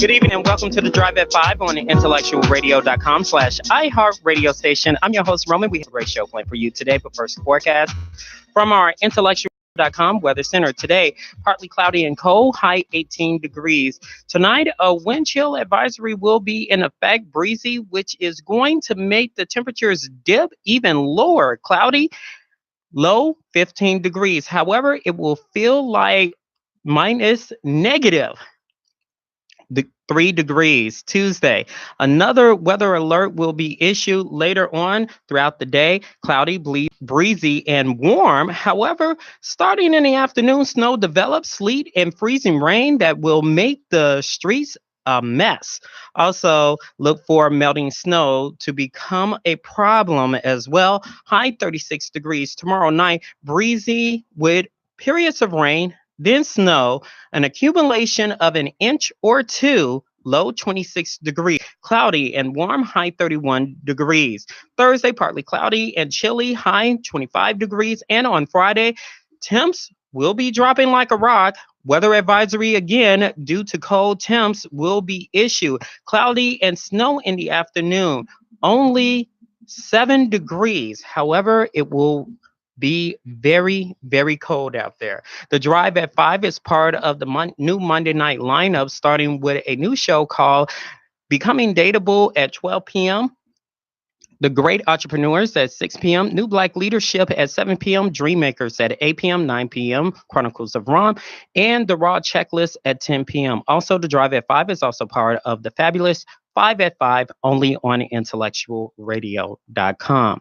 Good evening and welcome to the Drive at 5 on the IntellectualRadio.com/iHeartRadio station. I'm your host, Roman. We have a great show planned for you today, but first, forecast from our IntellectualRadio.com Weather Center. Today, partly cloudy and cold, high 18 degrees. Tonight, a wind chill advisory will be in effect, breezy, which is going to make the temperatures dip even lower. Cloudy, low 15 degrees. However, it will feel like minus negative 3 degrees. Tuesday, another weather alert will be issued later on throughout the day. Cloudy, breezy, and warm. However, starting in the afternoon, snow develops, sleet, and freezing rain that will make the streets a mess. Also, look for melting snow to become a problem as well. High 36 degrees. Tomorrow night, breezy with periods of rain, then snow, an accumulation of an inch or two, low 26 degrees, cloudy and warm, high 31 degrees. Thursday, partly cloudy and chilly, high 25 degrees. And on Friday, temps will be dropping like a rock. Weather advisory again due to cold temps will be issued. Cloudy and snow in the afternoon, only 7 degrees. However, it will be very, very cold out there. The Drive at 5 is part of the new Monday night lineup, starting with a new show called Becoming Dateable at 12 p.m., The Great Entrepreneurs at 6 p.m., New Black Leadership at 7 p.m., Dreammakers at 8 p.m., 9 p.m., Chronicles of Rom, and The Raw Checklist at 10 p.m. Also, The Drive at 5 is also part of the fabulous 5 at 5, only on IntellectualRadio.com.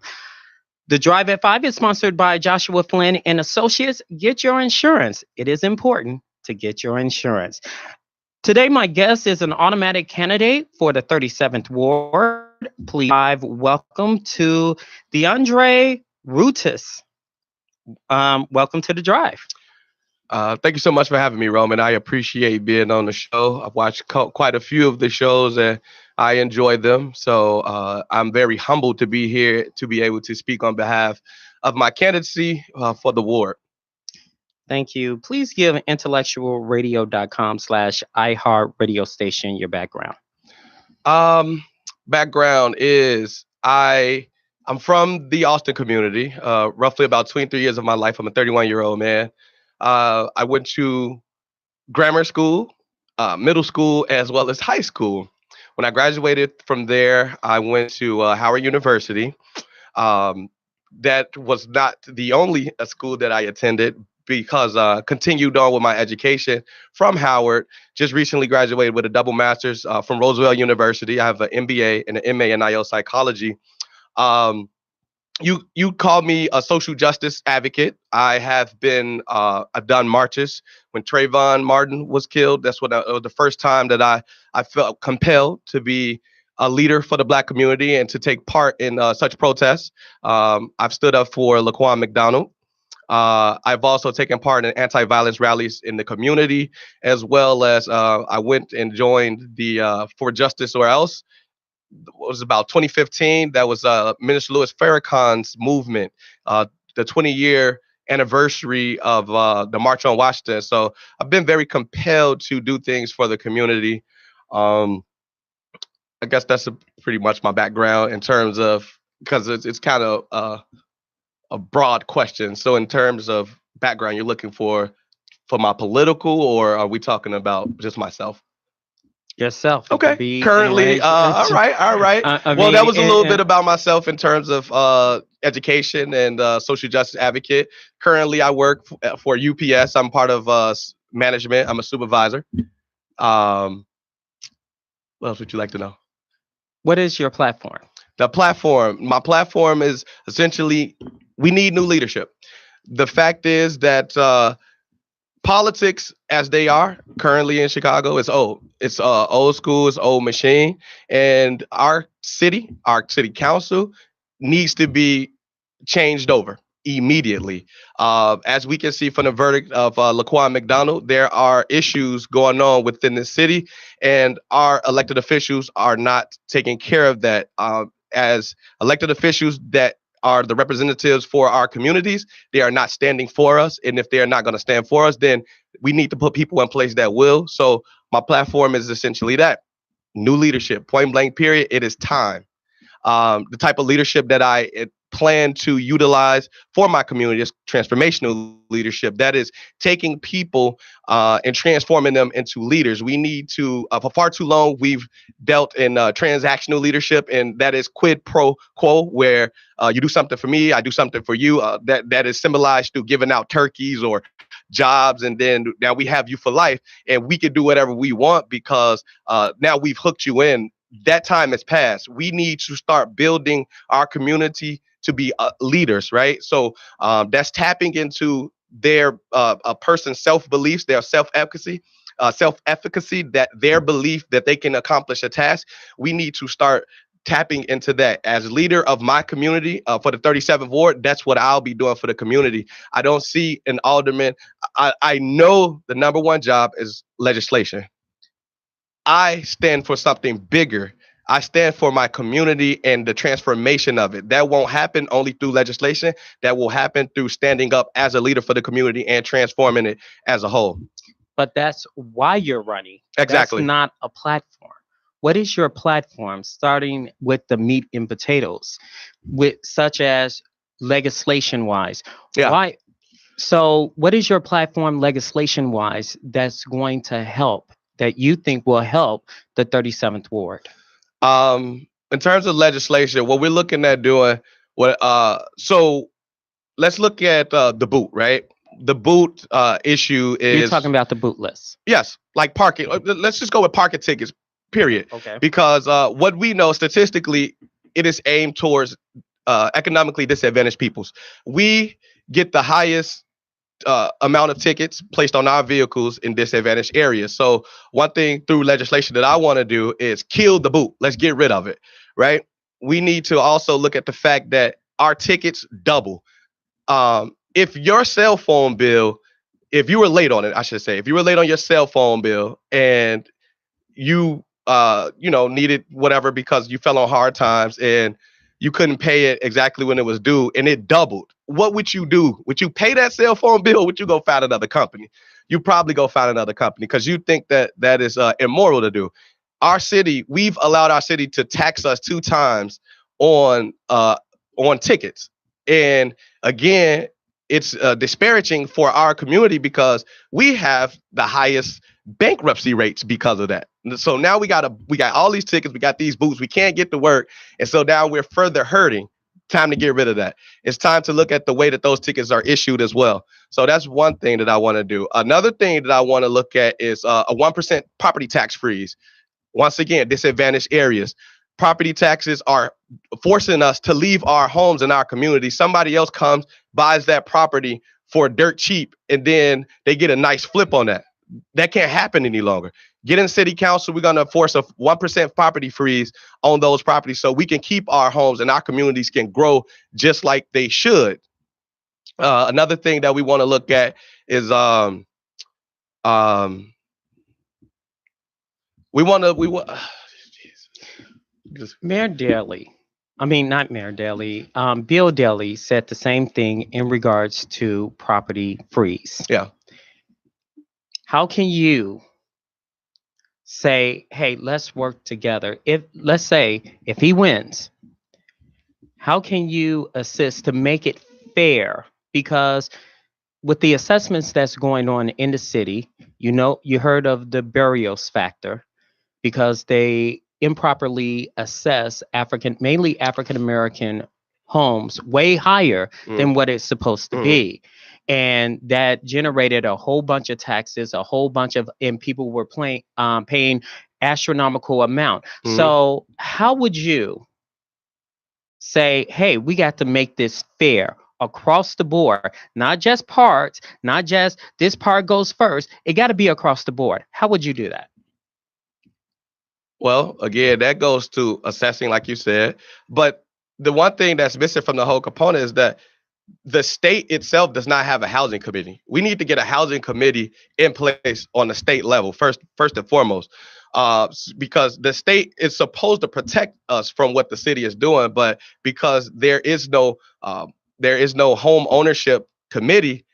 The Drive at 5 is sponsored by Joshua Flynn and Associates. Get your insurance. It is important to get your insurance. Today, my guest is an automatic candidate for the 37th Ward. Please welcome to DeAndre Rutis. Welcome to the Drive. Thank you so much for having me, Roman. I appreciate being on the show. I've watched quite a few of the shows and I enjoy them. So I'm very humbled to be here to be able to speak on behalf of my candidacy for the ward. Thank you. Please give IntellectualRadio.com/iHeartRadio station your background. Background is I'm from the Austin community, roughly about 23 years of my life. I'm a 31-year-old man. I went to grammar school, middle school, as well as high school. When I graduated from there, I went to Howard University. That was not the only school that I attended because continued on with my education from Howard. Just recently graduated with a double master's from Roosevelt University. I have an MBA and an MA in IO psychology. You call me a social justice advocate. I have been, I've done marches when Trayvon Martin was killed. That's when it was the first time that I felt compelled to be a leader for the Black community and to take part in such protests. I've stood up for Laquan McDonald. I've also taken part in anti-violence rallies in the community, as well as I went and joined the For Justice or Else. It was about 2015. That was Minister Louis Farrakhan's movement, the 20-year anniversary of the March on Washington. So I've been very compelled to do things for the community. I guess that's pretty much my background in terms of, because it's kind of a broad question. So in terms of background, you're looking for my political, or are we talking about just myself? Yourself. Okay. Currently, all right. Well, that was a little bit about myself in terms of education and social justice advocate. Currently, I work for UPS. I'm part of management. I'm a supervisor. What else would you like to know? What is your platform? My platform is essentially, we need new leadership. The fact is that politics, as they are currently in Chicago, is old. It's old school, it's old machine. And our city council needs to be changed over immediately. As we can see from the verdict of Laquan McDonald, there are issues going on within the city, and our elected officials are not taking care of that. As elected officials that are the representatives for our communities, they are not standing for us. And if they are not going to stand for us, then we need to put people in place that will. So my platform is essentially that: new leadership, point blank, period. It is time. The type of leadership that I plan to utilize for my community is transformational leadership. That is taking people and transforming them into leaders. We need to, for far too long, we've dealt in transactional leadership, and that is quid pro quo, where you do something for me, I do something for you. That is symbolized through giving out turkeys or jobs, and then now we have you for life, and we can do whatever we want because now we've hooked you in. That time has passed. We need to start building our community to be leaders, right? So that's tapping into their a person's self beliefs, their self efficacy, that their belief that they can accomplish a task. We need to start tapping into that. As leader of my community for the 37th ward, that's what I'll be doing for the community. I don't see an alderman. I know the number one job is legislation. I stand for something bigger. I stand for my community and the transformation of it. That won't happen only through legislation. That will happen through standing up as a leader for the community and transforming it as a whole. But that's why you're running. Exactly. That's not a platform. What is your platform, starting with the meat and potatoes, with such as legislation wise? Yeah. Why? So, what is your platform legislation wise that's going to help, that you think will help the 37th ward? In terms of legislation, what we're looking at doing, so let's look at the boot, right? The boot issue is, You're talking about the boot list. yes, like parking. Let's just go with parking tickets, period. Okay. Because what we know statistically, it is aimed towards economically disadvantaged peoples. We get the highest amount of tickets placed on our vehicles in disadvantaged areas. So one thing through legislation that I want to do is kill the boot. Let's get rid of it, right? We need to also look at the fact that our tickets double. If your cell phone bill, if you were late on it, I should say, if you were late on your cell phone bill and you needed whatever because you fell on hard times and you couldn't pay it exactly when it was due and it doubled, what would you do? Would you pay that cell phone bill, or would you go find another company? You probably go find another company because you think that that is immoral to do. Our city, we've allowed our city to tax us 2 times on tickets. And again, it's disparaging for our community because we have the highest bankruptcy rates because of that. So now we got all these tickets, we got these booths, we can't get to work, and so now we're further hurting. Time to get rid of that. It's time to look at the way that those tickets are issued as well. So that's one thing that I want to do. Another thing that I want to look at is a 1% property tax freeze. Once again, disadvantaged areas. Property taxes are forcing us to leave our homes and our community. Somebody else comes, buys that property for dirt cheap, and then they get a nice flip on that. That can't happen any longer. Get in city council. We're going to force a 1% property freeze on those properties so we can keep our homes and our communities can grow just like they should. Another thing that we want to look at is Mayor Daley, not Mayor Daley, Bill Daley said the same thing in regards to property freeze. Yeah. How can you say, hey, let's work together? Let's say if he wins, how can you assist to make it fair? Because with the assessments that's going on in the city, you heard of the Barrios factor, because they improperly assess mainly African American homes way higher than what it's supposed to be. And that generated a whole bunch of taxes, and people were paying astronomical amount. So how would you say, hey, we got to make this fair across the board, not just parts, not just this part goes first. It got to be across the board. How would you do that? Well, again, that goes to assessing, like you said. But the one thing that's missing from the whole component is that the state itself does not have a housing committee. We need to get a housing committee in place on the state level, first and foremost. because the state is supposed to protect us from what the city is doing, but because there is no home ownership committee,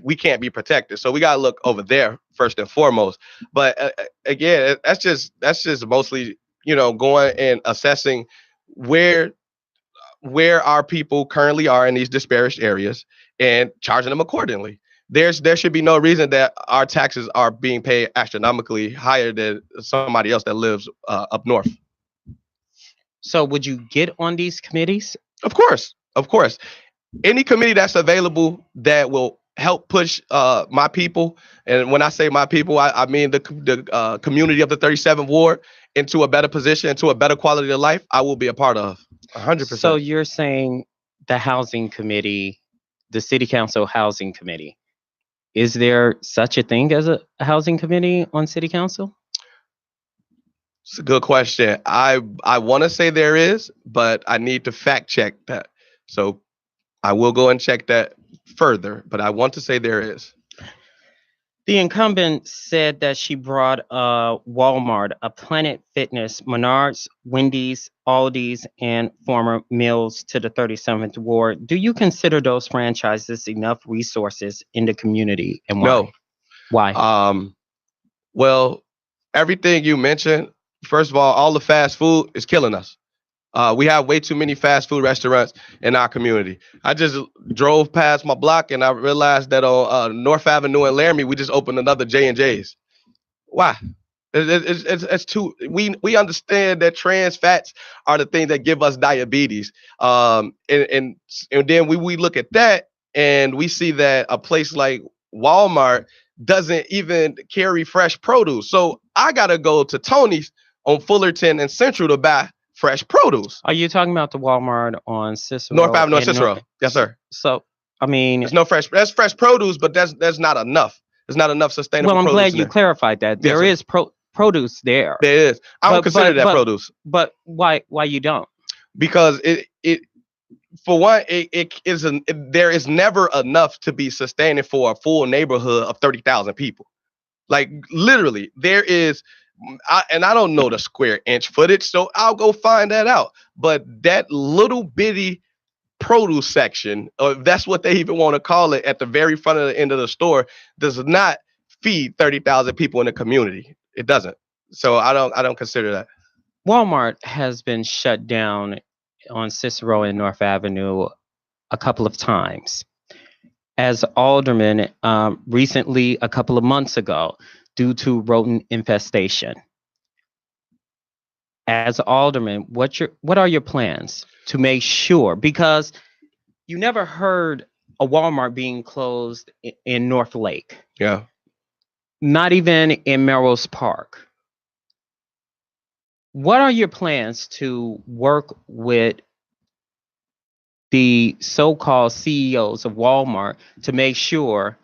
we can't be protected. So we got to look over there first and foremost. But again, that's just mostly, going and assessing where our people currently are in these disparaged areas and charging them accordingly. There should be no reason that our taxes are being paid astronomically higher than somebody else that lives up north. So would you get on these committees? Of course. Any committee that's available that will help push my people, and when I say my people, I mean the community of the 37th Ward into a better position, into a better quality of life, I will be a part of 100%. So you're saying the housing committee, the city council housing committee. Is there such a thing as a housing committee on city council? It's a good question. I want to say there is, but I need to fact check that. So I will go and check that further, but I want to say there is. The incumbent said that she brought Walmart, a Planet Fitness, Menards, Wendy's, Aldi's, and former Mills to the 37th Ward. Do you consider those franchises enough resources in the community, and why? No. Why? Well, everything you mentioned, first of all the fast food is killing us. We have way too many fast food restaurants in our community. I just drove past my block and I realized that on North Avenue in Laramie, we just opened another J&J's. Why? It's too. We understand that trans fats are the things that give us diabetes. And then we look at that and we see that a place like Walmart doesn't even carry fresh produce. So I gotta go to Tony's on Fullerton and Central to buy fresh produce. Are you talking about the Walmart on Cicero? North Avenue and Cicero. Yes, sir. So, I mean, there's no fresh. That's fresh produce, but that's not enough. There's not enough sustainable. Well, I'm glad you clarified that. There is produce there. There is. I don't consider that produce. But why you don't? Because it for one, there is never enough to be sustaining for a full neighborhood of 30,000 people. Like literally, there is. And I don't know the square inch footage, so I'll go find that out. But that little bitty produce section, or that's what they even want to call it, at the very front of the end of the store, does not feed 30,000 people in the community. It doesn't. So I don't consider that. Walmart has been shut down on Cicero and North Avenue a couple of times. As alderman, recently, a couple of months ago, due to rodent infestation. As alderman, what are your plans to make sure? Because you never heard a Walmart being closed in North Lake. Yeah. Not even in Melrose Park. What are your plans to work with the so-called CEOs of Walmart to make sure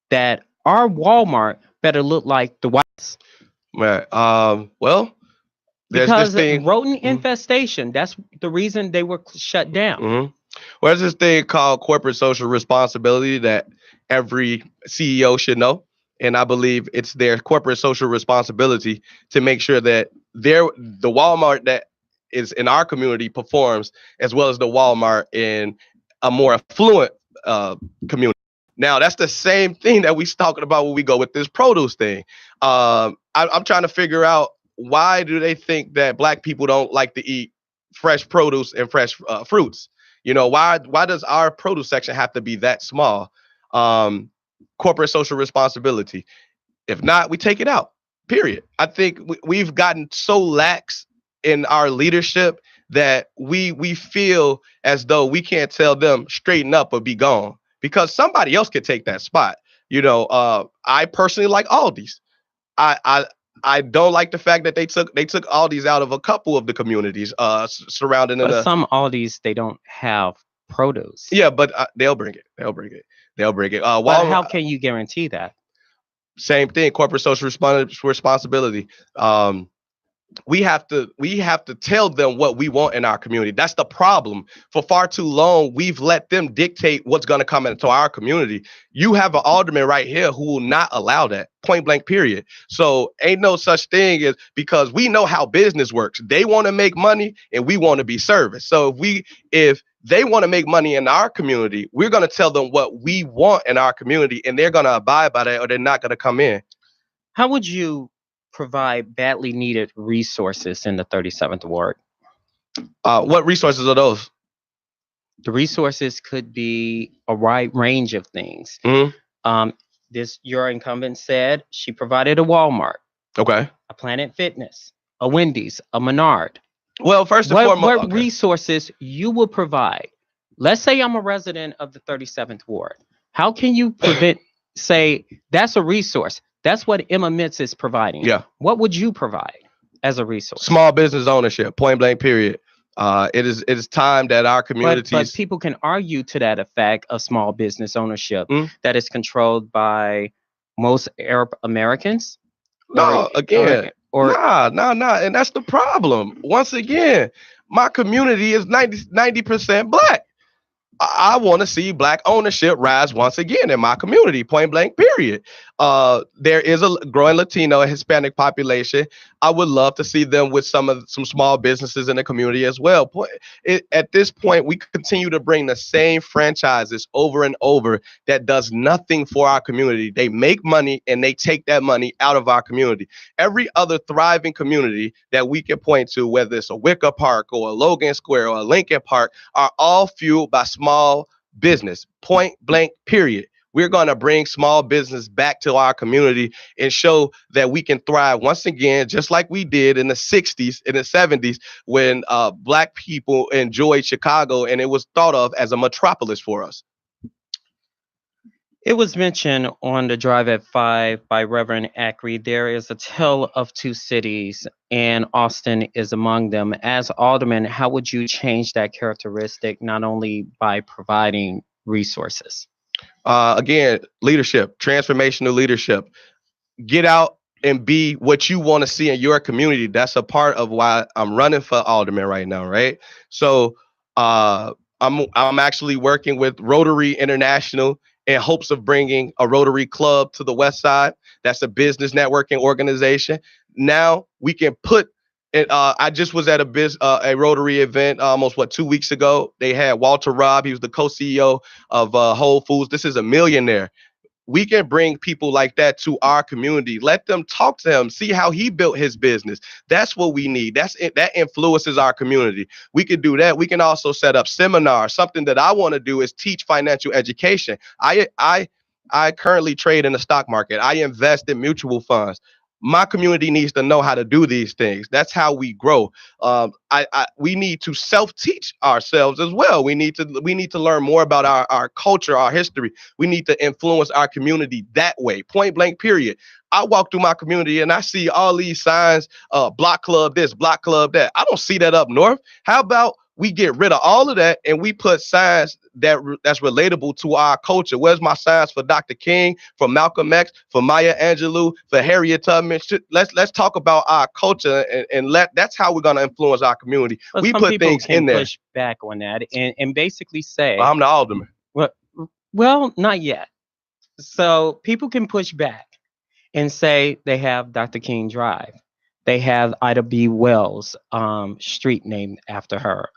that our Walmart better look like the whites? Right. Well, there's because this thing, rodent infestation. That's the reason they were shut down. Mm-hmm. Well, there's this thing called corporate social responsibility that every CEO should know. And I believe it's their corporate social responsibility to make sure that the Walmart that is in our community performs as well as the Walmart in a more affluent community. Now, that's the same thing that we're talking about when we go with this produce thing. I'm trying to figure out, why do they think that Black people don't like to eat fresh produce and fresh fruits? Why does our produce section have to be that small? Corporate social responsibility. If not, we take it out, period. I think we've gotten so lax in our leadership that we feel as though we can't tell them straighten up or be gone, because somebody else could take that spot. I personally like Aldi's. I don't like the fact that they took Aldi's out of a couple of the communities surrounding. But some Aldi's, they don't have produce. Yeah, but they'll bring it. But how can you guarantee that? Same thing. Corporate social responsibility. we have to tell them what we want in our community. That's the problem. For far too long, we've let them dictate what's going to come into our community. You have an alderman right here who will not allow that. Point blank, period. So ain't no such thing as, because we know how business works. They want to make money and we want to be serviced. So if they want to make money in our community, we're going to tell them what we want in our community, and they're going to abide by that, or they're not going to come in. How would you provide badly needed resources in the 37th Ward? What resources are those? The resources could be a wide range of things. Mm-hmm. Your incumbent said she provided a Walmart, Okay. a Planet Fitness, a Wendy's, a Menard. Well, first and foremost, what resources you will provide? Let's say I'm a resident of the 37th Ward. How can you say that's a resource? That's what Emma Mitz is providing. Yeah. What would you provide as a resource? Small business ownership, point blank, period. It is time that our communities. But people can argue to that effect of small business ownership that is controlled by most Arab Americans. No, again. Nah. And that's the problem. Once again, my community is 90% Black. I want to see Black ownership rise once again in my community, point blank, period. There is a growing Latino and Hispanic population. I would love to see them with some small businesses in the community as well. At this point, we continue to bring the same franchises over and over that does nothing for our community. They make money and they take that money out of our community. Every other thriving community that we can point to, whether it's a Wicker Park or a Logan Square or a Lincoln Park, are all fueled by small business, point blank, period. We're going to bring small business back to our community and show that we can thrive once again, just like we did in the 60s, in the 70s, when Black people enjoyed Chicago and it was thought of as a metropolis for us. It was mentioned on the Drive at 5 by Reverend Ackrey, there is a tale of two cities, and Austin is among them. As alderman, how would you change that characteristic, not only by providing resources? Again, leadership, transformational leadership. Get out and be what you want to see in your community. That's a part of why I'm running for alderman right now, right? So I'm actually working with Rotary International in hopes of bringing a Rotary Club to the West Side. That's a business networking organization. Now we can put it. I just was at a Rotary event almost 2 weeks ago. They had Walter Robb. He was the co-CEO of Whole Foods. This is a millionaire. We can bring people like that to our community. Let them talk to him, see how he built his business. That's what we need. That influences our community. We can do that. We can also set up seminars. Something that I want to do is teach financial education. I currently trade in the stock market. I invest in mutual funds. My community needs to know how to do these things. That's how we grow. We need to self-teach ourselves as well. We need to learn more about our culture, our history. We need to influence our community that way. Point blank, period. I walk through my community and I see all these signs, block club this, block club that. I don't see that up north. How about we get rid of all of that and we put signs that's relatable to our culture? Where's my signs for Dr. King, for Malcolm X, for Maya Angelou, for Harriet Tubman? Let's talk about our culture and that's how we're going to influence our community. But we put things in there. Push back on that and basically say, I'm the alderman. Well, not yet. So people can push back and say they have Dr. King Drive. They have Ida B. Wells street named after her.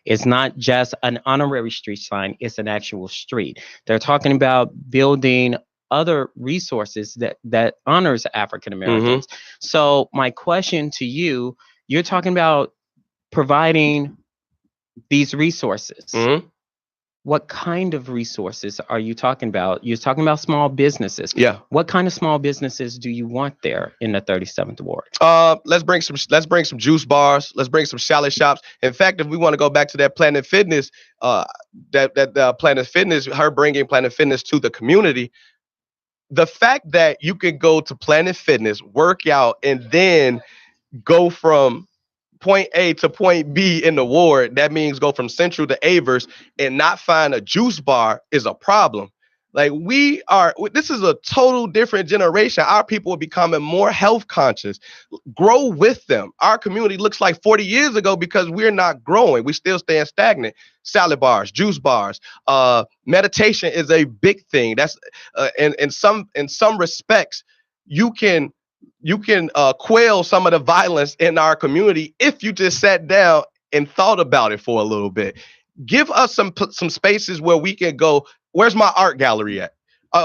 It's not just an honorary street sign, it's an actual street. They're talking about building other resources that honors African Americans. Mm-hmm. So my question to you, you're talking about providing these resources. Mm-hmm. What kind of resources are you talking about? You're talking about small businesses. Yeah. What kind of small businesses do you want there in the 37th Ward? Let's bring some juice bars. Let's bring some chalet shops. In fact, if we want to go back to that Planet Fitness, Planet Fitness, her bringing Planet Fitness to the community. The fact that you can go to Planet Fitness, work out, and then go from point A to point B in the ward, that means go from Central to Avers and not find a juice bar is a problem. Like this is a total different generation. Our people are becoming more health conscious. Grow with them. Our community looks like 40 years ago because we're not growing. We still staying stagnant. Salad bars, juice bars, meditation is a big thing. That's in some respects, you can quail some of the violence in our community if you just sat down and thought about it for a little bit. Give us some spaces where we can go. Where's my art gallery at?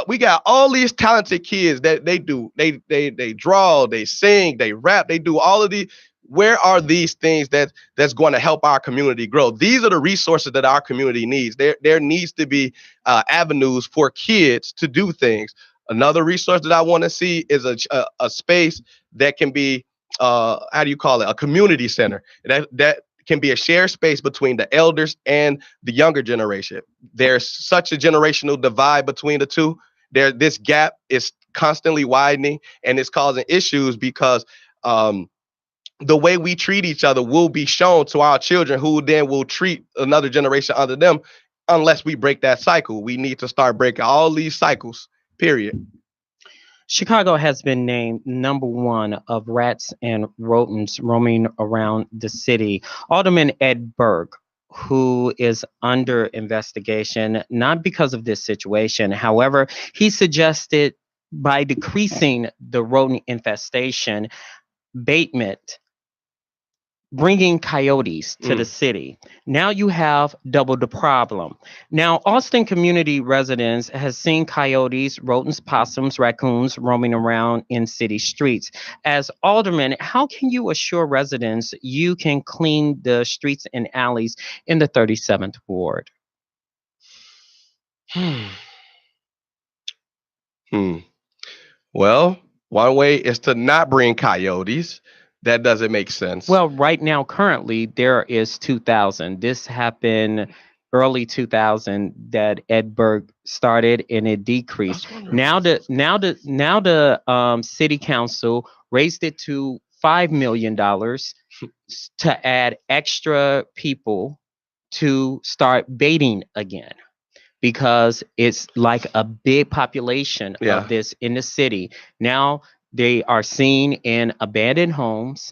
We got all these talented kids that they draw, they sing, they rap, they do all of these. Where are these things that's going to help our community grow? These are the resources that our community needs. There needs to be avenues for kids to do things. Another resource that I want to see is a space that can be how do you call it, a community center that can be a shared space between the elders and the younger generation. There's such a generational divide between the two. This gap is constantly widening, and it's causing issues because the way we treat each other will be shown to our children, who then will treat another generation under them. Unless we break that cycle, we need to start breaking all these cycles. Period. Chicago has been named number one of rats and rodents roaming around the city. Alderman Ed Berg, who is under investigation, not because of this situation. However, he suggested by decreasing the rodent infestation, abatement, bringing coyotes to the city. Now you have double the problem. Now, Austin community residents has seen coyotes, rodents, possums, raccoons roaming around in city streets. As alderman, how can you assure residents you can clean the streets and alleys in the 37th ward? Hmm. Well, one way is to not bring coyotes. That doesn't make sense. Well, right now, currently, there is 2,000. This happened early 2000 that Edberg started, and it decreased. Now the city council raised it to $5 million to add extra people to start baiting again, because it's like a big population of this in the city. Now they are seen in abandoned homes.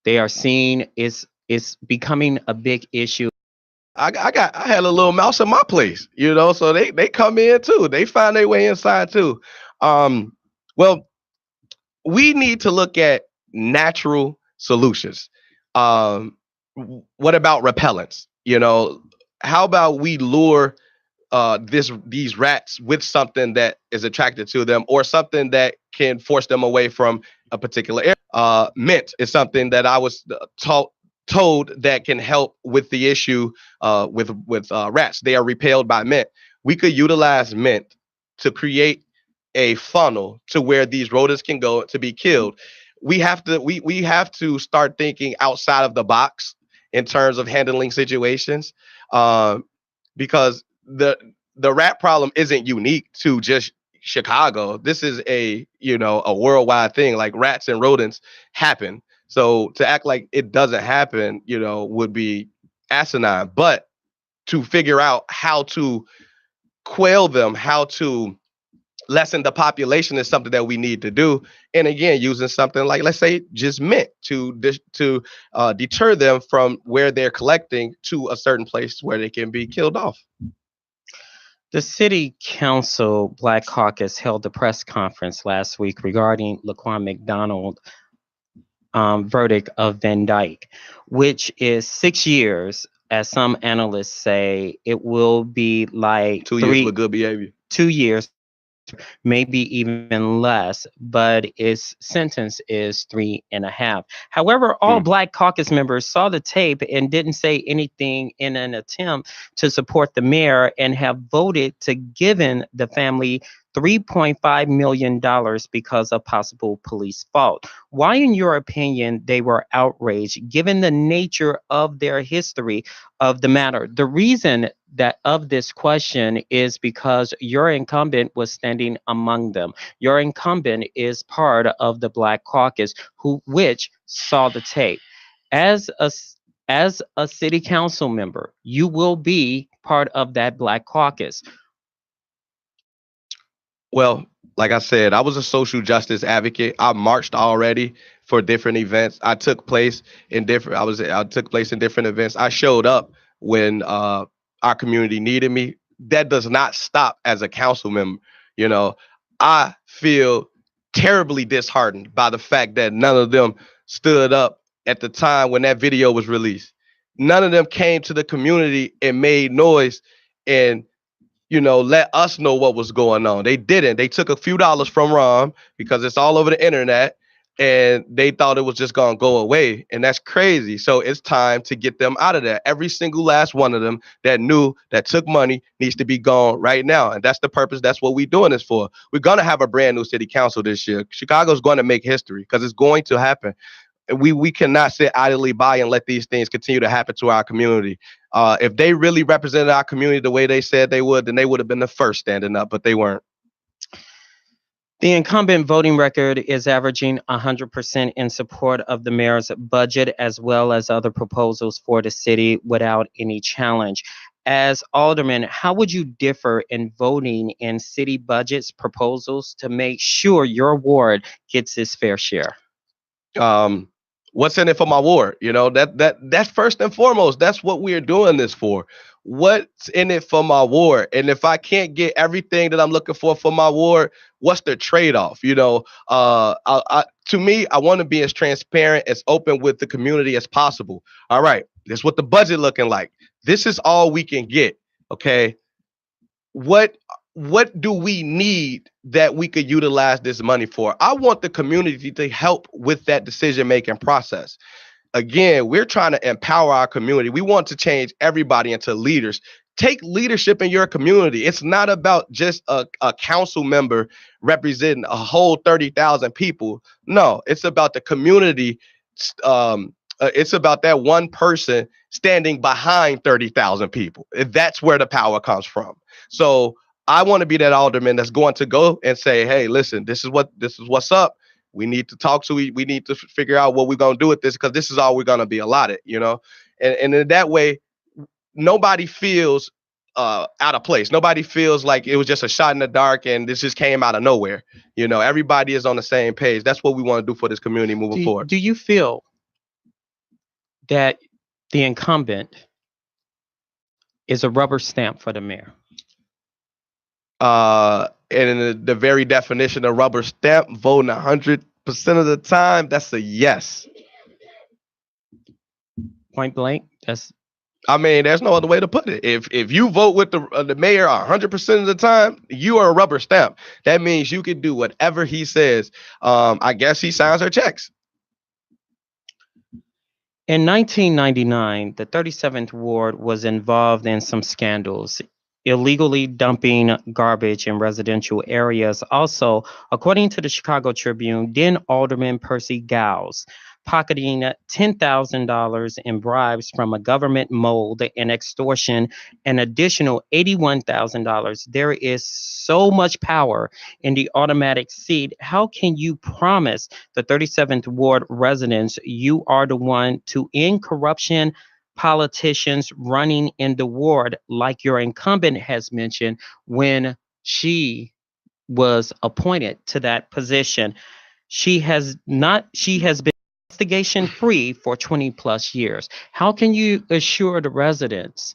They are seen, it's becoming a big issue. I had a little mouse in my place, so they come in too. They find their way inside too. Well, we need to look at natural solutions. What about repellents? How about we lure these rats with something that is attracted to them, or something that can force them away from a particular area. Mint is something that I was told that can help with the issue with rats. They are repelled by mint. We could utilize mint to create a funnel to where these rodents can go to be killed. We have to start thinking outside of the box in terms of handling situations, because the rat problem isn't unique to just Chicago. This is a worldwide thing. Like, rats and rodents happen. So to act like it doesn't happen, would be asinine. But to figure out how to quail them, how to lessen the population is something that we need to do. And again, using something like, let's say, just mint to deter them from where they're collecting to a certain place where they can be killed off. The City Council Black Caucus held a press conference last week regarding Laquan McDonald verdict of Van Dyke, which is 6 years. As some analysts say, it will be like 2 years for good behavior. 2 years, maybe even less, but its sentence is 3.5. However, all Black Caucus members saw the tape and didn't say anything in an attempt to support the mayor, and have voted to give the family $3.5 million because of possible police fault. Why, in your opinion, they were outraged, given the nature of their history of the matter? The reason that of this question is because your incumbent was standing among them. Your incumbent is part of the Black Caucus, which saw the tape. As a city council member, you will be part of that Black Caucus. Well, like I said, I was a social justice advocate. I marched already for different events. I took place in different events. I showed up when our community needed me. That does not stop as a council member. You know, I feel terribly disheartened by the fact that none of them stood up at the time when that video was released. None of them came to the community and made noise and let us know what was going on. They didn't. They took a few dollars from Rom because it's all over the internet and they thought it was just going to go away. And that's crazy. So it's time to get them out of there. Every single last one of them that took money needs to be gone right now. And that's the purpose. That's what we're doing this for. We're going to have a brand new city council this year. Chicago's going to make history because it's going to happen. We cannot sit idly by and let these things continue to happen to our community. If they really represented our community the way they said they would, then they would have been the first standing up, but they weren't. The incumbent voting record is averaging 100% in support of the mayor's budget as well as other proposals for the city without any challenge. As alderman, how would you differ in voting in city budgets proposals to make sure your ward gets its fair share? What's in it for my ward? That's first and foremost. That's what we're doing this for. What's in it for my ward? And if I can't get everything that I'm looking for my ward, what's the trade-off? To me, I want to be as transparent, as open with the community as possible. All right, this is what the budget looking like. This is all we can get. Okay, what do we need that we could utilize this money for? I want the community to help with that decision-making process. Again, we're trying to empower our community. We want to change everybody into leaders. Take leadership in your community. It's not about just a council member representing a whole 30,000 people. No, it's about the community. It's about that one person standing behind 30,000 people. That's where the power comes from. So I want to be that alderman that's going to go and say, hey, listen, this is what's up. We need to talk we need to figure out what we're going to do with this because this is all we're going to be allotted, and in that way, nobody feels out of place. Nobody feels like it was just a shot in the dark and this just came out of nowhere. Everybody is on the same page. That's what we want to do for this community moving forward. Do you feel that the incumbent is a rubber stamp for the mayor? And in the very definition of rubber stamp, voting 100% of the time, that's a yes. Point blank. There's no other way to put it. If you vote with the mayor 100% of the time, you are a rubber stamp. That means you can do whatever he says. I guess he signs our checks. In 1999, the 37th Ward was involved in some scandals, illegally dumping garbage in residential areas. Also, according to the Chicago Tribune, then Alderman Percy Gowes pocketing $10,000 in bribes from a government mold and extortion an additional $81,000. There is so much power in the automatic seat. How can you promise the 37th Ward residents you are the one to end corruption, politicians running in the ward, like your incumbent has mentioned when she was appointed to that position? She has been investigation free for 20 plus years. How can you assure the residents?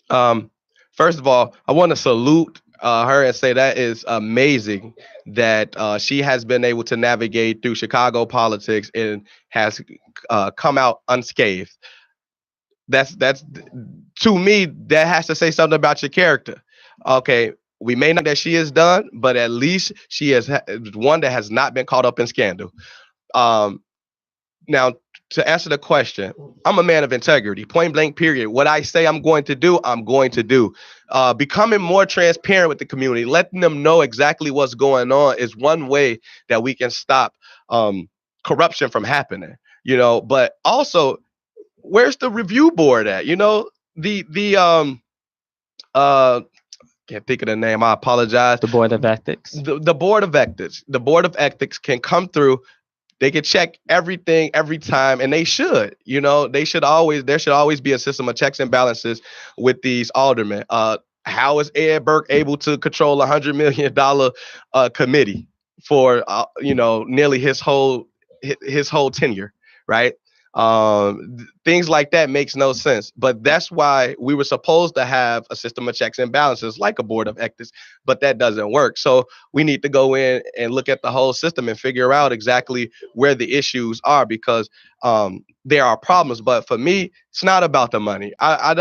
First of all, I want to salute her and say that is amazing that she has been able to navigate through Chicago politics and has come out unscathed. That's to me, that has to say something about your character. Okay, we may not that she is done, but at least she is one that has not been caught up in scandal. Now, to answer the question, I'm a man of integrity, point blank, period. What I say I'm going to do, I'm going to do. Becoming more transparent with the community, letting them know exactly what's going on is one way that we can stop corruption from happening, but also, where's the review board at? Can't think of the name. I apologize. The Board of Ethics. The Board of Ethics. The Board of Ethics can come through. They can check everything every time, and they should. There should always be a system of checks and balances with these aldermen. How is Ed Burke able to control $100 million committee for nearly his whole tenure, right? Things like that makes no sense. But that's why we were supposed to have a system of checks and balances like a board of ethics, but that doesn't work. So we need to go in and look at the whole system and figure out exactly where the issues are, because there are problems. But for me, it's not about the money. I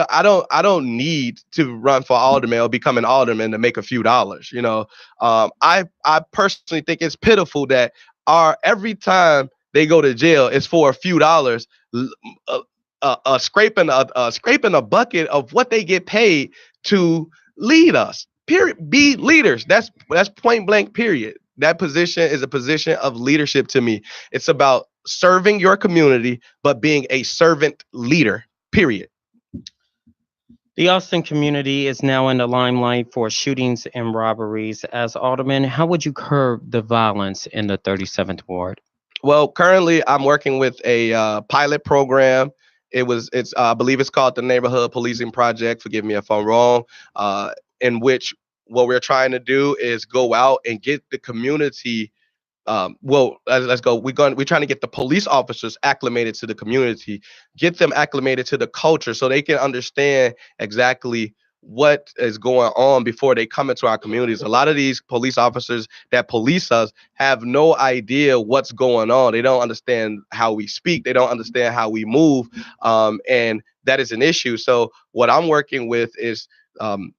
don't need to run for alderman or become an alderman to make a few dollars. I personally think it's pitiful that every time they go to jail, it's for a few dollars, scraping a bucket of what they get paid to lead us. Period. Be leaders. That's point blank. Period. That position is a position of leadership to me. It's about serving your community, but being a servant leader. Period. The Austin community is now in the limelight for shootings and robberies. As alderman, how would you curb the violence in the 37th ward? Well, currently I'm working with a pilot program. I believe it's called the Neighborhood Policing Project. Forgive me if I'm wrong. In which what we're trying to do is go out and get the community. Let's go. We're trying to get the police officers acclimated to the community, get them acclimated to the culture, so they can understand exactly what is going on before they come into our communities. A lot of these police officers that police us have no idea what's going on. They don't understand how we speak. They don't understand how we move, and that is an issue. So what I'm working with is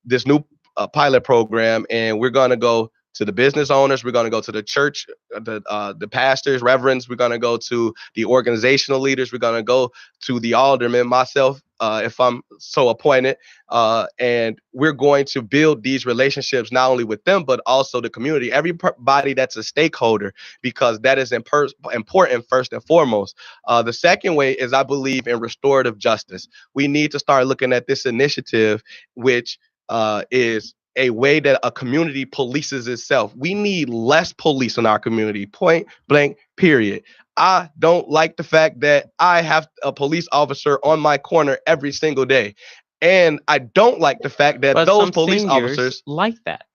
this new pilot program, and we're going to go to the business owners. We're going to go to the church, the pastors, reverends. We're going to go to the organizational leaders. We're going to go to the aldermen, myself, if I'm so appointed. And we're going to build these relationships not only with them, but also the community, everybody that's a stakeholder, because that is important first and foremost. The second way is I believe in restorative justice. We need to start looking at this initiative, which is a way that a community polices itself. We need less police in our community, point blank, period. I don't like the fact that I have a police officer on my corner every single day. And I don't like the fact that But those some police seniors officers, like that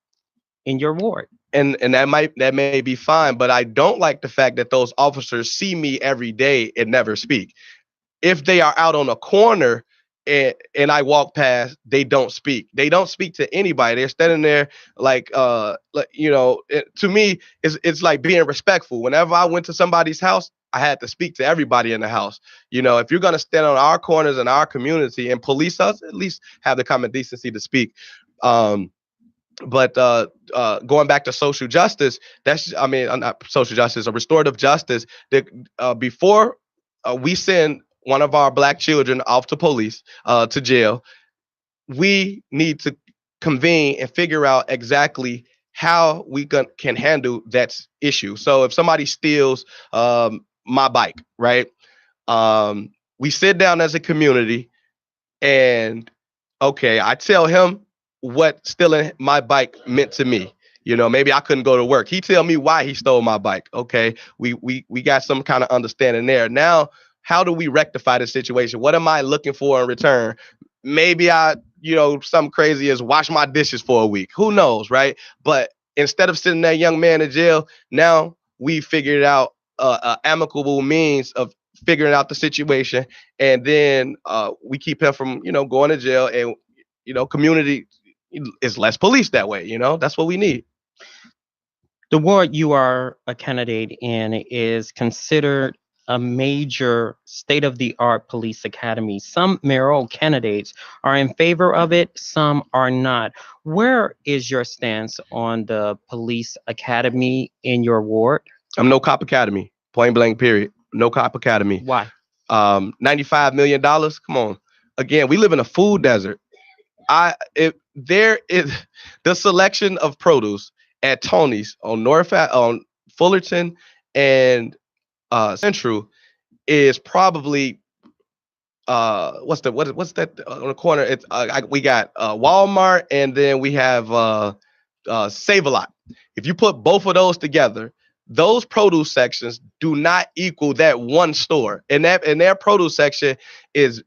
in your ward. and that may be fine, but I don't like the fact that those officers see me every day and never speak. If they are out on a corner and I walk past, they don't speak. They don't speak to anybody. They're standing there to me, it's like being respectful. Whenever I went to somebody's house, I had to speak to everybody in the house. If you're going to stand on our corners in our community and police us, at least have the common decency to speak. But going back to social justice, not social justice, or restorative justice, that before we send one of our black children off to police, to jail, we need to convene and figure out exactly how we can handle that issue. So if somebody steals my bike, right? We sit down as a community and, okay, I tell him what stealing my bike meant to me. Maybe I couldn't go to work. He tell me why he stole my bike. Okay, we got some kind of understanding there. Now, how do we rectify the situation? What am I looking for in return? Maybe something crazy is wash my dishes for a week. Who knows, right? But instead of sending that young man to jail, now we figured out amicable means of figuring out the situation, and then we keep him from going to jail, and community is less police that way. That's what we need. The ward you are a candidate in is considered a major state-of-the-art police academy. Some mayoral candidates are in favor of it, some are not. Where is your stance on the police academy in your ward? I'm no cop academy, point blank, period. No cop academy. Why? $95 million. Come on. Again, we live in a food desert. There is the selection of produce at Tony's on Fullerton and Central is probably what's that on the corner? It's we got Walmart, and then we have Save-A-Lot. If you put both of those together, those produce sections do not equal that one store. And their produce section is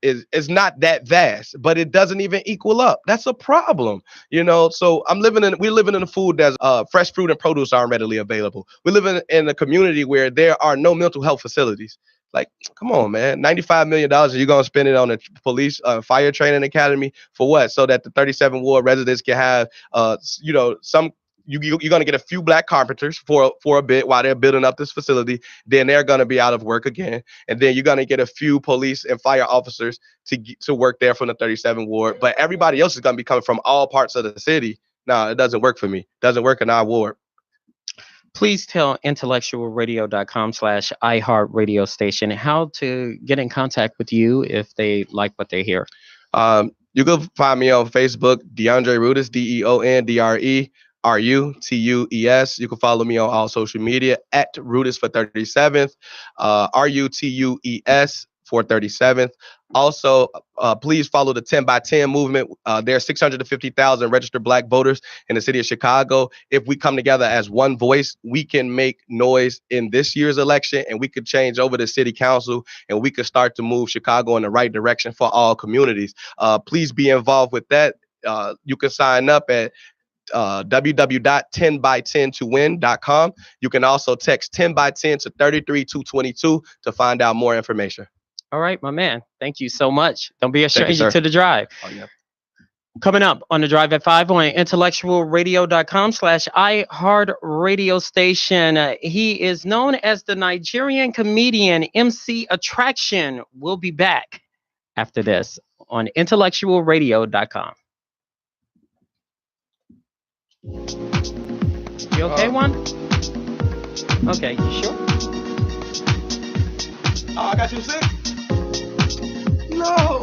not that vast, but it doesn't even equal up. That's a problem, you know. So we're living in a food that's fresh fruit and produce aren't readily available. We live in a community where there are no mental health facilities. Like, come on, man. $95 million, you're going to spend it on a police fire training academy for what? So that the 37 ward residents can have, some. You're going to get a few black carpenters for a bit while they're building up this facility. Then they're going to be out of work again. And then you're going to get a few police and fire officers to work there from the 37 ward. But everybody else is going to be coming from all parts of the city. No, it doesn't work for me. It doesn't work in our ward. Please tell IntellectualRadio.com/iHeartRadio station how to get in contact with you if they like what they hear. You can find me on Facebook, DeAndre Rudis, DeondreRutues. You can follow me on all social media at Rudis for 37th, RUTUES for 37th. Also, please follow the 10 by 10 movement. There are 650,000 registered black voters in the city of Chicago. If we come together as one voice, we can make noise in this year's election, and we could change over the city council, and we could start to move Chicago in the right direction for all communities. Please be involved with that. You can sign up at www.10by10towin.com. You can also text 10 by 10 to 33222 to find out more information. All right, my man. Thank you so much. Don't be a stranger to the drive. Oh, yeah. Coming up on the Drive at 5 on IntellectualRadio.com/iHeartRadio station. He is known as the Nigerian comedian MC Attraction. We'll be back after this on IntellectualRadio.com. You okay, Juan? Okay, you sure? Oh, I got you sick? No.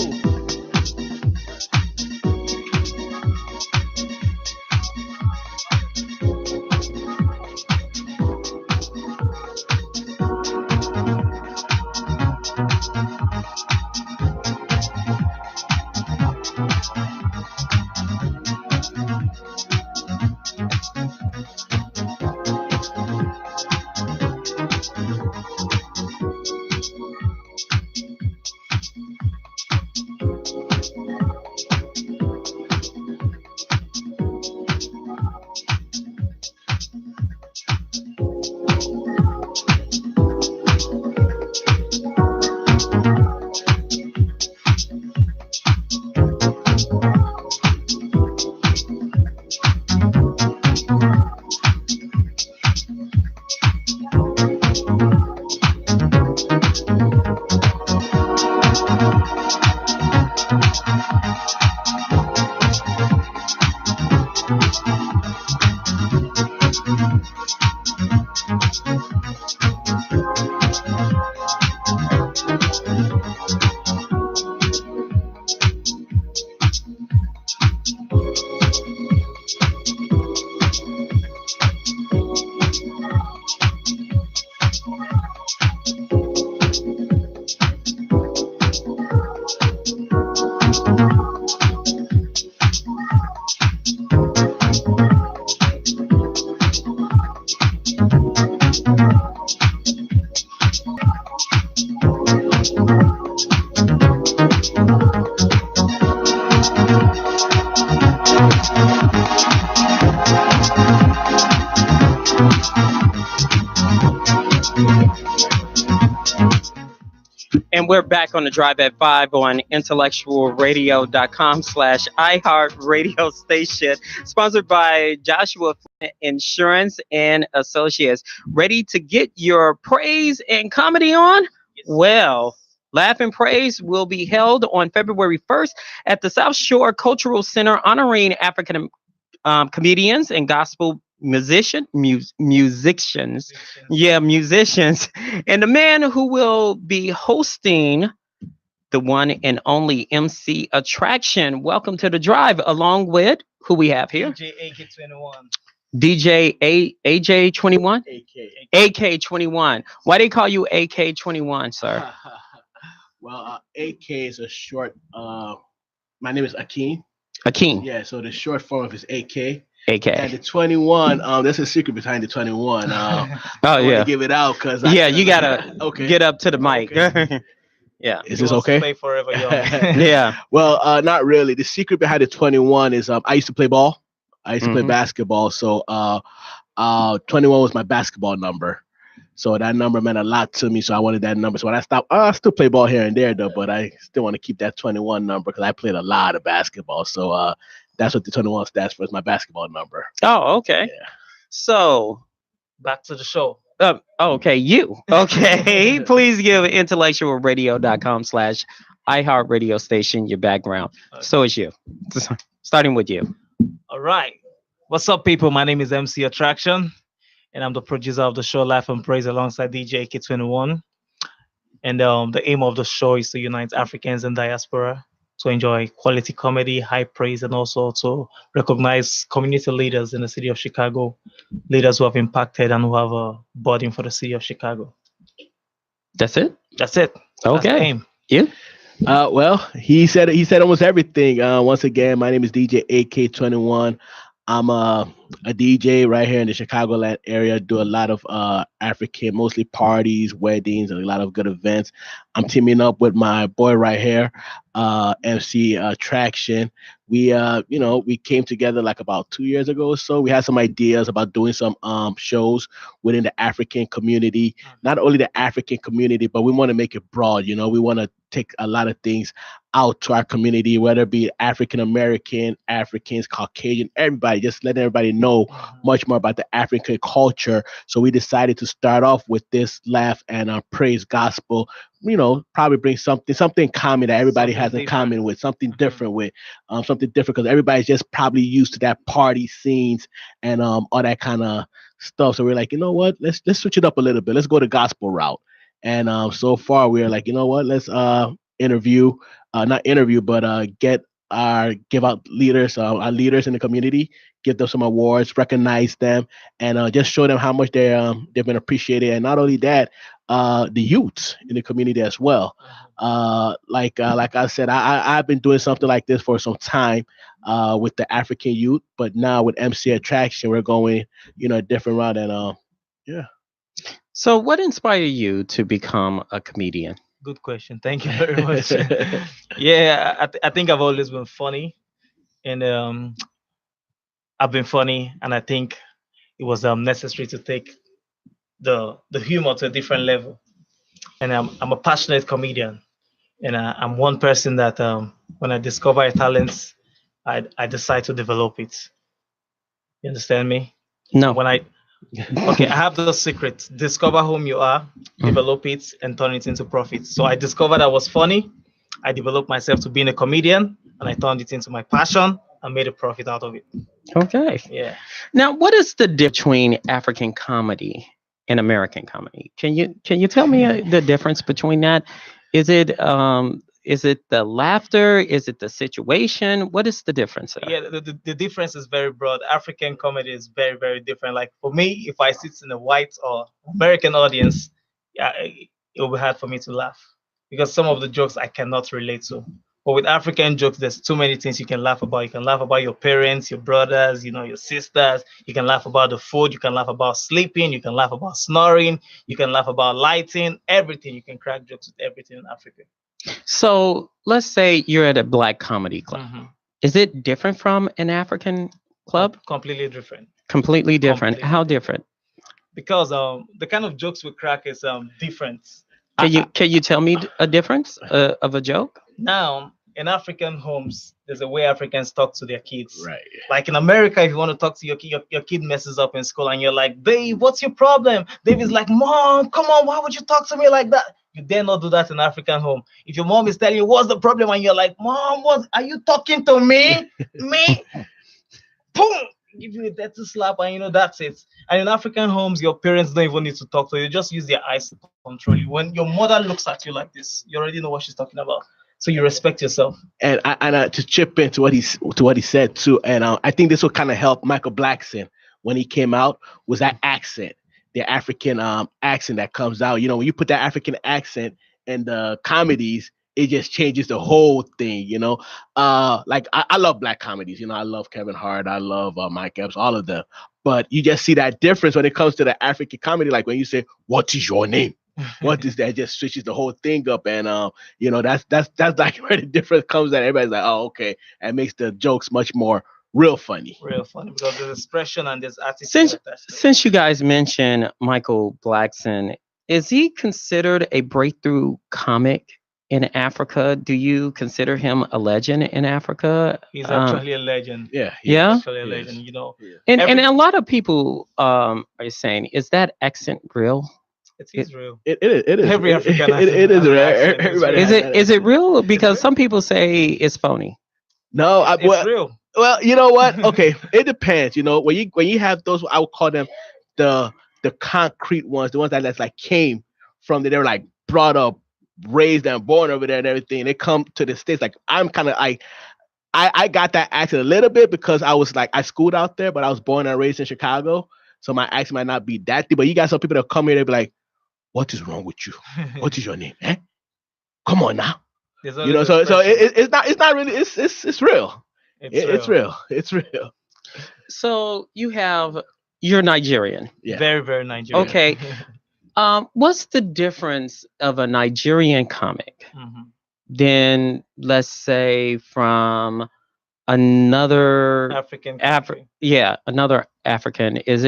And we're back on the Drive at 5 on IntellectualRadio.com/iHeartRadio station, sponsored by Joshua Insurance and Associates. Ready to get your praise and comedy on? Yes. Well, Laugh and Praise will be held on February 1st at the South Shore Cultural Center, honoring African comedians and gospel musicians. Yeah, musicians. And the man who will be hosting, the one and only MC Attraction. Welcome to the Drive, along with who we have here. DJ AK21. DJ AJ21? AK21. Why they call you AK21, sir? Well, AK is a short. My name is Akeem. Akeem. Yeah, so the short form of is AK. And AK. the 21, there's a secret behind the 21. Oh I want to yeah. give it out because Yeah, you gotta okay. get up to the mic. Okay. Yeah. Is He this wants to okay? stay forever young. Yeah. Well, not really. The secret behind the 21 is I used to play ball. I used to play Mhm. basketball. So 21 was my basketball number. So that number meant a lot to me. So I wanted that number. So when I stopped, I still play ball here and there though, but I still want to keep that 21 number because I played a lot of basketball. So that's what the 21 stands for. Is my basketball number. Oh, okay. Yeah. So, Back to the show. okay, you. Okay. Please give intellectualradio.com/ iHeartRadio station your background. So it's you. Starting with you. All right. What's up, people? My name is MC Attraction, and I'm the producer of the show Life and Praise alongside DJ K21. And the aim of the show is to unite Africans and diaspora to enjoy quality comedy, high praise, and also to recognize community leaders in the city of Chicago, leaders who have impacted and who have a burden for the city of Chicago. That's it? That's it. That's the Okay. aim. You? Well, he said almost everything. Once again, my name is DJ AK21. I'm a DJ right here in the Chicagoland area. Do a lot of African, mostly parties, weddings, and a lot of good events. I'm teaming up with my boy right here, MC Traction. We came together like about 2 years ago or so. We had some ideas about doing some shows within the African community. Not only the African community, but we want to make it broad. We want to take a lot of things out to our community, whether it be African American, Africans, Caucasian, everybody, just letting everybody know much more about the African culture. So we decided to start off with this laugh and praise gospel. Probably bring something common that everybody Something has in different. common with, something different with, something different because everybody's just probably used to that party scenes and all that kind of stuff. So we're like, you know what? Let's switch it up a little bit. Let's go the gospel route. And so far we're like, you know what? Let's interview, not interview, but give out leaders, our leaders in the community, give them some awards, recognize them, and just show them how much they've been appreciated. And not only that, the youths in the community as well. Like I said, I've been doing something like this for some time with the African youth, but now with MC Attraction, we're going a different route. And yeah. So, what inspired you to become a comedian? Good question. Thank you very much. Yeah, I think I've always been funny, and I've been funny, and I think it was necessary to take the humor to a different level. And I'm a passionate comedian, and I'm one person that when I discover a talent, I decide to develop it. You understand me? No. When I Okay, I have the secret. Discover whom you are, develop it, and turn it into profit. So I discovered I was funny. I developed myself to being a comedian, and I turned it into my passion and made a profit out of it. Okay. Yeah. Now, what is the difference between African comedy and American comedy? Can you tell me the difference between that? Is it the laughter? Is it the situation? What is the difference there? Yeah, the difference is very broad. African comedy is very, very different. Like for me, if I sit in a white or American audience, yeah, it will be hard for me to laugh because some of the jokes I cannot relate to. But with African jokes, there's too many things you can laugh about. You can laugh about your parents, your brothers, your sisters. You can laugh about the food. You can laugh about sleeping. You can laugh about snoring. You can laugh about lighting. Everything. You can crack jokes with everything in Africa. So let's say you're at a black comedy club. Is it different from an African club? Completely different. Completely different. Completely How different? Because the kind of jokes we crack is different. Can you tell me a difference of a joke? Now, in African homes, there's a way Africans talk to their kids. Right. Like in America, if you want to talk to your kid, your kid messes up in school and you're like, babe, what's your problem? Babe is like, mom, come on, why would you talk to me like that? You dare not do that in African home. If your mom is telling you what's the problem and you're like, mom, what are you talking to me? Me? Boom! Give you a dirty slap and that's it. And in African homes, your parents don't even need to talk to you. They just use their eyes to control you. When your mother looks at you like this, you already know what she's talking about. So you respect yourself. And I to chip into what he said too, and I think this will kind of help Michael Blackson when he came out, was that accent, the African accent that comes out. When you put that African accent in the comedies, it just changes the whole thing, you know. Like I love black comedies, you know. I love Kevin Hart, I love Mike Epps, all of them. But you just see that difference when it comes to the African comedy. Like when you say, "What is your name?" What is that? Just switches the whole thing up, and you know, that's like where the difference comes. That everybody's like, "Oh, okay," and makes the jokes much more real funny. Real funny because there's expression and there's attitude Since attached to it. since you guys mentioned Michael Blackson, is he considered a breakthrough comic in Africa? Do you consider him a legend in Africa? He's actually a legend. Yeah, Yeah? Actually a He is. legend, you know. Yeah. And Every- a lot of people are saying, is that accent real? It is real. It is. Every African It is. accent Everybody Is has it that is it accent. real? Because some people say it's phony. No, It's real. well, you know what? Okay, it depends. You know, when you have those, I would call them the concrete ones, the ones that's like came from they were like brought up, raised and born over there and everything. They come to the States. Like I'm kind of I got that accent a little bit because I was like I schooled out there, but I was born and raised in Chicago, so my accent might not be that deep. But you got some people that come here, they be like, "What is wrong with you? What is your name? Eh? Come on now." There's You know, always so expression. it's not really it's real. It's real. It's real. So you're Nigerian. Yeah. Very, very Nigerian. Okay. What's the difference of a Nigerian comic Mhm. than, let's say, from another African country. another African? Is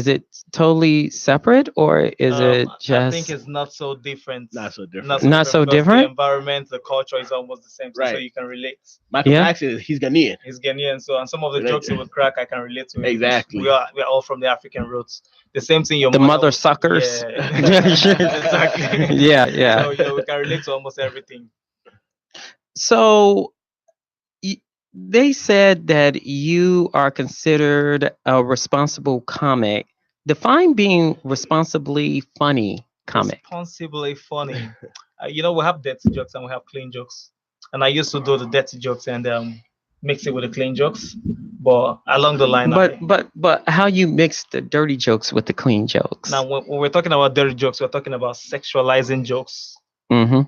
it totally separate, or is it I think just it's not so different. Not so different. Not so because different? The environment, the culture is almost the same, so Right. you can relate. Michael Yeah. Blackson, he's Ghanaian. He's Ghanaian, so and some of the Relate. jokes he would crack, I can relate to. It because Exactly. we are all from the African roots. The same thing. Your the mother would- suckers? Yeah. Exactly. Yeah, yeah. So we can relate to almost everything. So they said that you are considered a responsible comic. Define being responsibly funny comic. Responsibly funny. You know, we have dirty jokes and we have clean jokes. And I used to do the dirty jokes and mix it with the clean jokes. But along the line, But how you mix the dirty jokes with the clean jokes? now when we're talking about dirty jokes, we're talking about sexualizing jokes, Mm-hmm.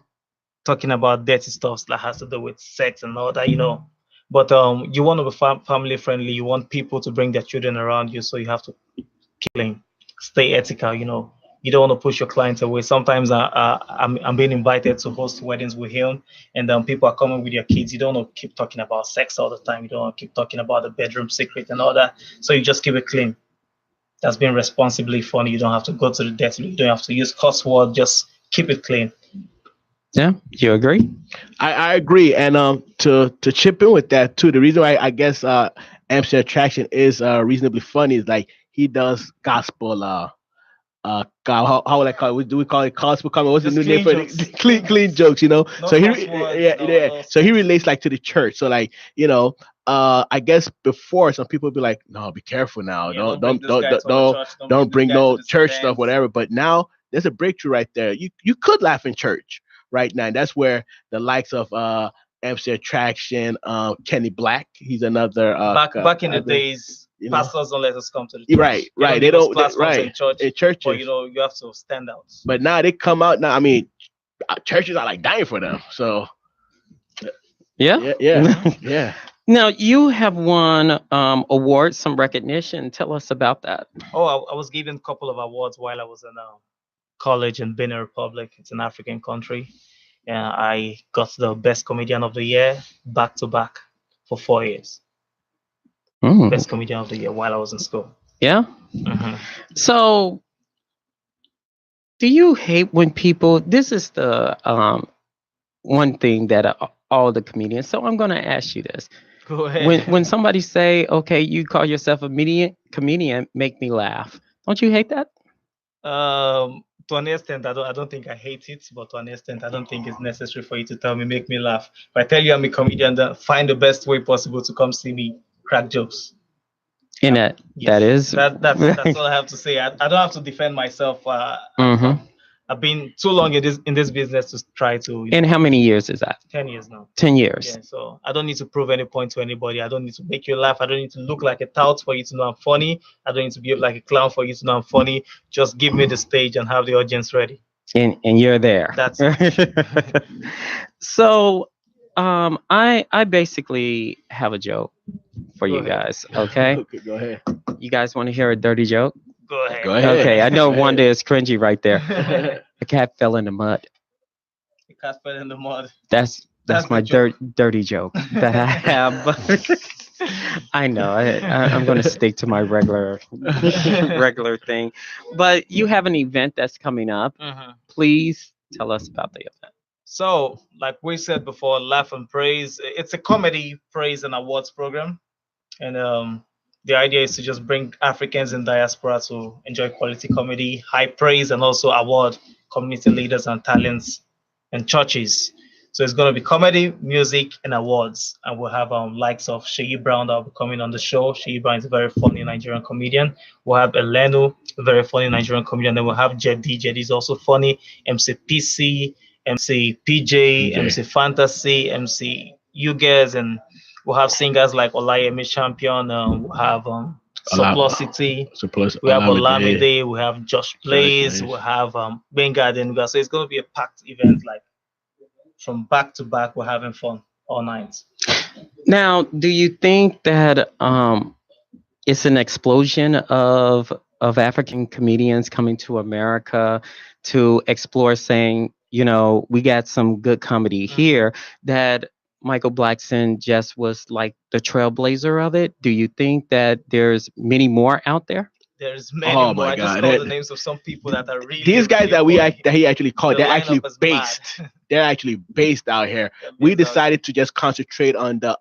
talking about dirty stuff that has to do with sex and all that, you know. But you want to be family friendly. You want people to bring their children around you, so you have to keep clean, stay ethical. You know, you don't want to push your clients away. Sometimes I'm being invited to host weddings with him, and people are coming with their kids. You don't want to keep talking about sex all the time. You don't want to keep talking about the bedroom secret and all that. So you just keep it clean. That's being responsibly funny. You don't have to go to the depth. You don't have to use cuss word. Just keep it clean. Yeah, you agree? I agree, and to chip in with that too, the reason why I guess Amsterdam Attraction is reasonably funny is like he does gospel how would I call it? Do we call it gospel comedy? What's the Just new name for clean it? jokes. Clean jokes, you know. No So he false words, yeah, no- yeah. no So he sex. relates like to the church. So like, you know, I guess before some people would be like, no, be careful now. Yeah, Don't bring this guy to the church, don't bring this guy to no this church stuff, event. whatever. But now there's a breakthrough right there. You could laugh in church right now. And that's where the likes of MC Attraction, Kenny Black, he's another Back in the days, you know. pastors don't let us come to the You're church. right. They They don't class right in church, in churches. but you know you have to stand out. But now they come out now. I mean, churches are like dying for them. So Yeah. yeah. Now you have won awards, some recognition. Tell us about that. Oh, I was given a couple of awards while I was in college in Benin Republic. It's an African country. And I got the best comedian of the year back to back for 4 years. Mm. Best comedian of the year while I was in school. Yeah. Mhm. So, do you hate when people? This is the one thing that all the comedians. So I'm going to ask you this: Go ahead. when somebody say, "Okay, you call yourself a comedian, make me laugh," don't you hate that? To an extent, I don't think I hate it, but to an extent, I don't think it's necessary for you to tell me, make me laugh. If I tell you I'm a comedian, then find the best way possible to come see me crack jokes. And that Yes. is That's all I have to say. I don't have to defend myself. Mhm. I've been too long in this business to try to. And how many years is that? 10 years now. 10 years. Yeah, so I don't need to prove any point to anybody. I don't need to make you laugh. I don't need to look like a tout for you to know I'm funny. I don't need to behave like a clown for you to know I'm funny. Just give me the stage and have the audience ready. And you're there. That's it. So, I basically have a joke for Go you ahead. guys. Okay, Okay, go ahead. you guys want to hear a dirty joke? Go ahead. Go ahead. Okay, I know Go ahead. Wanda is cringy right there. The A cat fell in the mud. cat fell in the mud. That's That's my the joke. dirty joke that I have. I know. I'm going to stick to my regular thing. But you have an event that's coming up. Mhm. Please tell us about the event. So, like we said before, Laugh and Praise. It's a comedy praise and awards program, and the idea is to just bring Africans in diaspora to enjoy quality comedy, high praise, and also award community leaders and talents and churches. So it's going to be comedy, music, and awards. And we'll have likes of Sheyi Brown that will be coming on the show. Sheyi Brown is a very funny Nigerian comedian. We'll have Elenu, a very funny Nigerian comedian. Then we'll have Jedi. Jedi is also funny. MC PC, MC PJ, MC Fantasy, MC You Guys, and we'll have singers like Olayemi Champion. We'll have Suplosity. We have Olamide. We have Josh Blaze. We have Benga Adenuga. So it's going to be a packed event, like from back to back. We're having fun all night. Now, do you think that it's an explosion of African comedians coming to America to explore, saying, we got some good comedy here, that Michael Blackson just was like the trailblazer of it? Do you think that there's many more out there? There's many Oh more. my I just God. know the names of some people that are really These guys really funny. that he actually called, The they're actually lineup is based. mad. They're actually based out here. They're We based out decided to just concentrate on the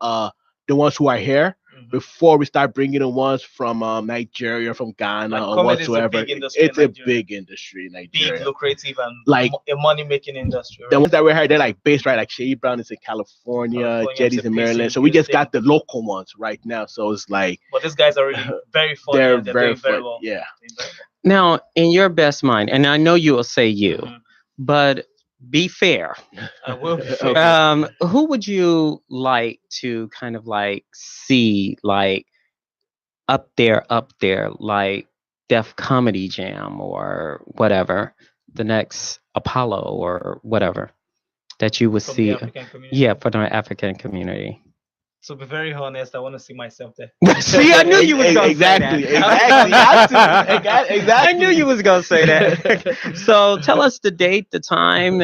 ones who are here Mhm. before we start bringing the ones from Nigeria, from Ghana, Like, or comedy is a whatsoever. big industry It's in a Nigeria. big industry in Big, Nigeria. lucrative, and Like, a money-making industry. the Right? ones that we're here, they're like based right. Like Sheyi Brown is in California, California, Jetty's it's a in busy Maryland. So we just Houston. got the local ones right now. So it's like But these guys are really very funny. they're and they're very doing very fun. well. Yeah. Doing very well. Now, in your best mind, and I know you will say you, Mhm. but be fair. I will be Okay. fair. Who would you like to kind of like see like up there, like Def Comedy Jam or whatever, the next Apollo or whatever that you would From the see? African community. Yeah, for the African community. To be very honest, I want to see myself there. See, I knew you was gonna Exactly, say that. exactly. You have to. Exactly. I knew you was gonna say that. So tell us the date, the time,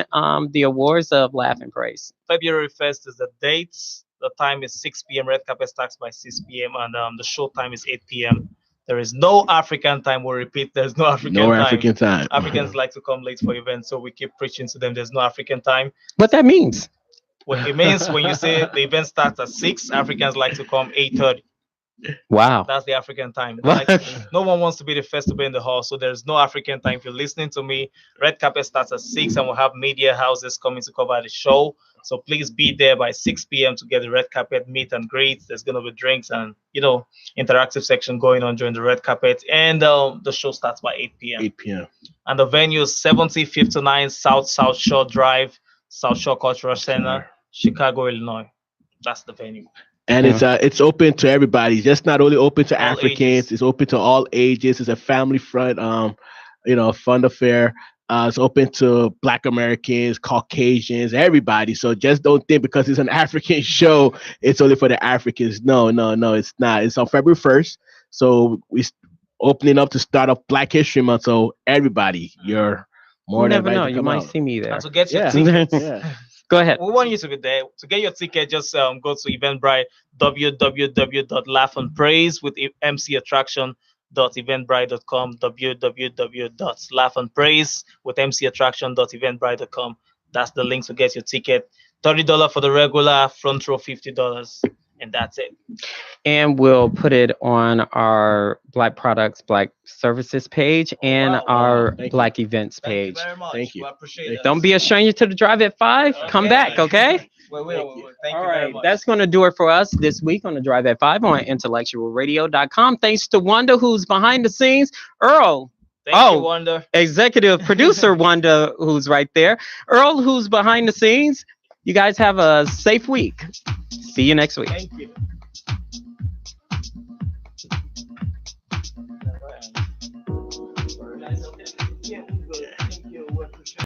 the awards of Laugh and Praise. February 1st is the date. The time is 6 p.m. Red carpet starts by 6 p.m. and the show time is 8 p.m. There is no African time. We'll repeat, there's no African No time. African time. Africans like to come late for events, so we keep preaching to them there's no African time. What that means? What it means when you say the event starts at 6, Africans like to come 8:30. Wow. That's the African time. Like, no one wants to be the first to be in the hall, so there's no African time. If you're listening to me, red carpet starts at 6, and we'll have media houses coming to cover the show. So please be there by 6 p.m. to get the red carpet meet and greet. There's gonna be drinks and interactive section going on during the red carpet, and the show starts by 8 p.m. 8 p.m. And the venue is 7059 South Shore Drive, South Shore Cultural Center, Chicago, Illinois. That's the venue. And it's open to everybody. It's just not only open to All Africans. ages. It's open to all ages. It's a family front, fun affair. It's open to Black Americans, Caucasians, everybody. So just don't think because it's an African show, it's only for the Africans. No, it's not. It's on February 1st. So we're opening up to start off Black History Month. So everybody, you're more You than never invited know. to You come might out. see me there. And to get your Yeah. tickets, Yeah. Go ahead. we want you to be there. To get your ticket, just go to Eventbrite, www.laughandpraise with mcattraction.eventbrite.com, www.laughandpraise with mcattraction.eventbrite.com. That's the link to get your ticket. $30 for the regular, front row $50, and that's it. And we'll put it on our Black Products, Black Services page and Wow. our Thank you. Black Events Thank you page. very much. Thank you. We appreciate Thank it. Don't be a stranger to the drive at 5. Come back, okay? We will. Thank All you very right, much. that's going to do it for us this week on the Drive at 5 on IntellectualRadio.com. Thanks to Wanda, who's behind the scenes. Earl, Thank you, oh. Wanda. executive producer Wanda, who's right there. Earl, who's behind the scenes. You guys have a safe week. See you next week. Thank you.